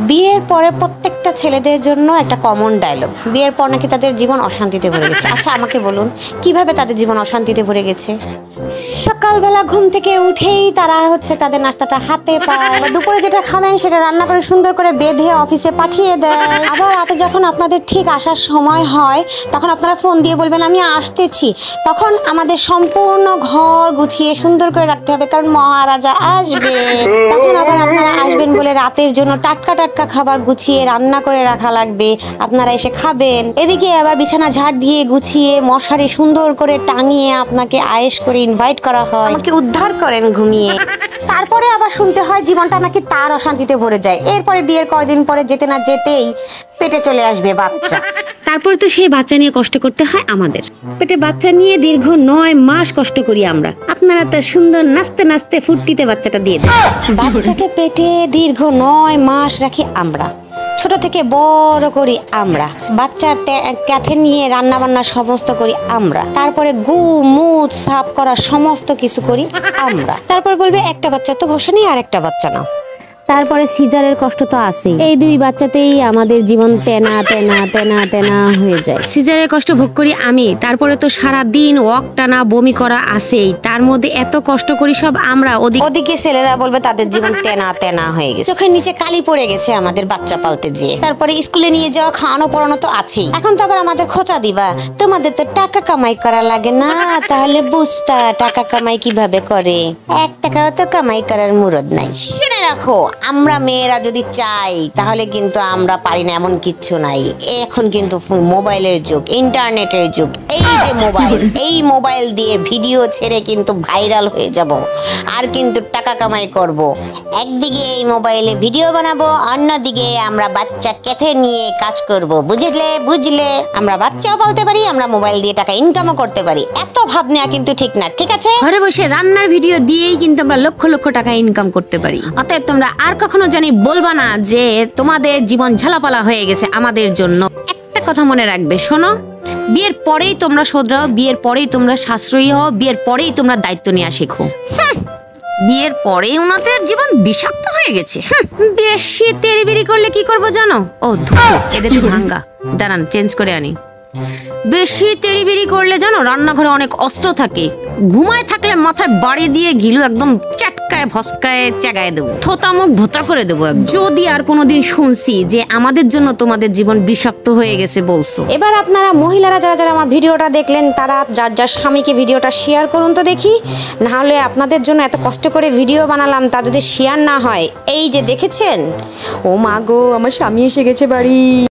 বিয়ের পরে প্রত্যেকটা ছেলেদের জন্য একটা কমন ডায়লগ, বিয়ের পর নাকি তাদের জীবন অশান্তিতে ভরে গেছে। আচ্ছা আমাকে বলুন, কিভাবে তাদের জীবন অশান্তিতে ভরে গেছে? সকালবেলা ঘুম থেকে উঠেই তারা তাদের নাস্তাটা হাতে পায়, দুপুরে যেটা খাবেন সেটা রান্না করে সুন্দর করে বেঁধে অফিসে পাঠিয়ে দেয়। আবার রাতে যখন আপনাদের ঠিক আসার সময় হয় তখন আপনারা ফোন দিয়ে বলবেন আমি আসতেছি। তখন আমাদের সম্পূর্ণ ঘর গুছিয়ে সুন্দর করে রাখতে হবে, কারণ মহারাজা আসবে। তখন আবার আপনারা আসবেন বলে রাতের জন্য টাটকা টাটকা খাবার গুছিয়ে রান্না করে রাখা লাগবে, আপনারা এসে খাবেন। এদিকে আবার বিছানা ঝাড় দিয়ে গুছিয়ে মশারি সুন্দর করে টাঙিয়ে আপনাকে আয়েশ করে ইনভাইট করা হয়, আমাকে উদ্ধার করেন ঘুমিয়ে। তারপরে আবার শুনতে হয় জীবনটা নাকি তার অশান্তিতে ভরে যায়। এরপরে বিয়ের কয়দিন পরে যেতে না যেতেই পেটে চলে আসবে বাচ্চা। তারপর তো সেই বাচ্চা নিয়ে কষ্ট করতে হয় আমাদের। পেটে বাচ্চা নিয়ে দীর্ঘ 9 মাস কষ্ট করি আমরা। আপনারা তো সুন্দর নাচতে নাচতে ফুর্তিতে বাচ্চাটা দিয়ে দেন। বাচ্চাকে পেটে দীর্ঘ 9 মাস রাখি আমরা, ছোট থেকে বড় করি আমরা, বাচ্চার ক্যাথে নিয়ে রান্না বান্না সমস্ত করি আমরা, তারপরে গু মুখ সাফ করা সমস্ত কিছু করি আমরা। তারপর বলবে একটা বাচ্চা তো ঘষা নেই, আর একটা বাচ্চা নাও। তারপরে সিজারের কষ্ট তো আছেই। এই 2 বাচ্চাতেই আমাদের জীবন তেনা তেনা তেনা তেনা হয়ে যায়। সিজারের কষ্ট ভোগ করি আমি, তারপরে তো সারা দিন ওয়াক টানা বমি করা আছেই। তার মধ্যে এত কষ্ট করি সব আমরা। ওদিকে ছেলেরা বলবে তাদের জীবন তেনা তেনা হয়ে গেছে, চোখের নিচে কালি পড়ে গেছে আমাদের বাচ্চা পালতে যেয়ে। তারপরে স্কুলে নিয়ে যাওয়া, খাওয়ানো পড়ানো তো আছেই। এখন তো আবার আমাদের খোঁচা দিবা, তোমাদের তো টাকা কামাই করা লাগে না, তাহলে বুঝতা টাকা কামাই কিভাবে করে। 1 টাকাও তো কামাই করার মুরদ নাই। শুনে রাখো, আমরা মেয়েরা যদি চাই তাহলে কিন্তু আমরা পারি না এমন কিচ্ছু নাই। এখন কিন্তু মোবাইলের যুগ, ইন্টারনেটের যুগ। এই যে মোবাইল, এই মোবাইল দিয়ে ভিডিও ছেড়ে কিন্তু ভাইরাল হয়ে যাব, আর কিন্তু টাকা কামাই করব। একদিকে এই মোবাইলে ভিডিও বানাবো, অন্যদিকে আমরা বাচ্চা কেথে নিয়ে কাজ করব। বুঝলে আমরা বাচ্চাও পালতে পারি, আমরা মোবাইল দিয়ে টাকা ইনকামও করতে পারি। এত ভাব নেওয়া কিন্তু ঠিক না, ঠিক আছে? ঘরে বসে রান্নার ভিডিও দিয়েই কিন্তু আমরা লক্ষ লক্ষ টাকা ইনকাম করতে পারি। অতএব তোমরা আর কখনো জানি বলবা না যে তোমাদের জীবন ঝালাপালা হয়ে গেছে আমাদের জন্য। একটা কথা মনে রাখবে, শোনো, বিয়ের পরেই তোমরা শোধরাও, বিয়ের পরেই তোমরা সাশ্রয়ী হও, বিয়ের পরেই তোমরা দায়িত্ব নেওয়া শেখো। বিয়ের পরেই ওনাদের জীবন বিষাক্ত হয়ে গেছে। বেশি তেড়িবিড়ি করলে কি করবো জানো? ও এটা তো ভাঙ্গা, দাঁড়ান চেঞ্জ করে আনি। বেশি তেড়িবিড়ি করলে জানো রান্নাঘরে অনেক অস্ত্র থাকে, ঘুমায় থাকলে মাথায় বাড়ি দিয়ে ঘিলু একদম চাটকায় ভস্কায় চাগায় দেবো, থোতা মুখ ভোতা করে দেবো। যদি আর কোনোদিন শুনছি যে আমাদের জন্য তোমাদের জীবন বিষাক্ত হয়ে গেছে বলছো। এবার আপনারা মহিলারা যারা যারা আমার ভিডিওটা দেখলেন তারা যার যার স্বামীকে ভিডিওটা শেয়ার করুন তো দেখি। নাহলে আপনাদের জন্য এত কষ্ট করে ভিডিও বানালাম, তা যদি শেয়ার না হয়, এই যে দেখেছেন, ও মা গো আমার স্বামী এসে গেছে বাড়ি।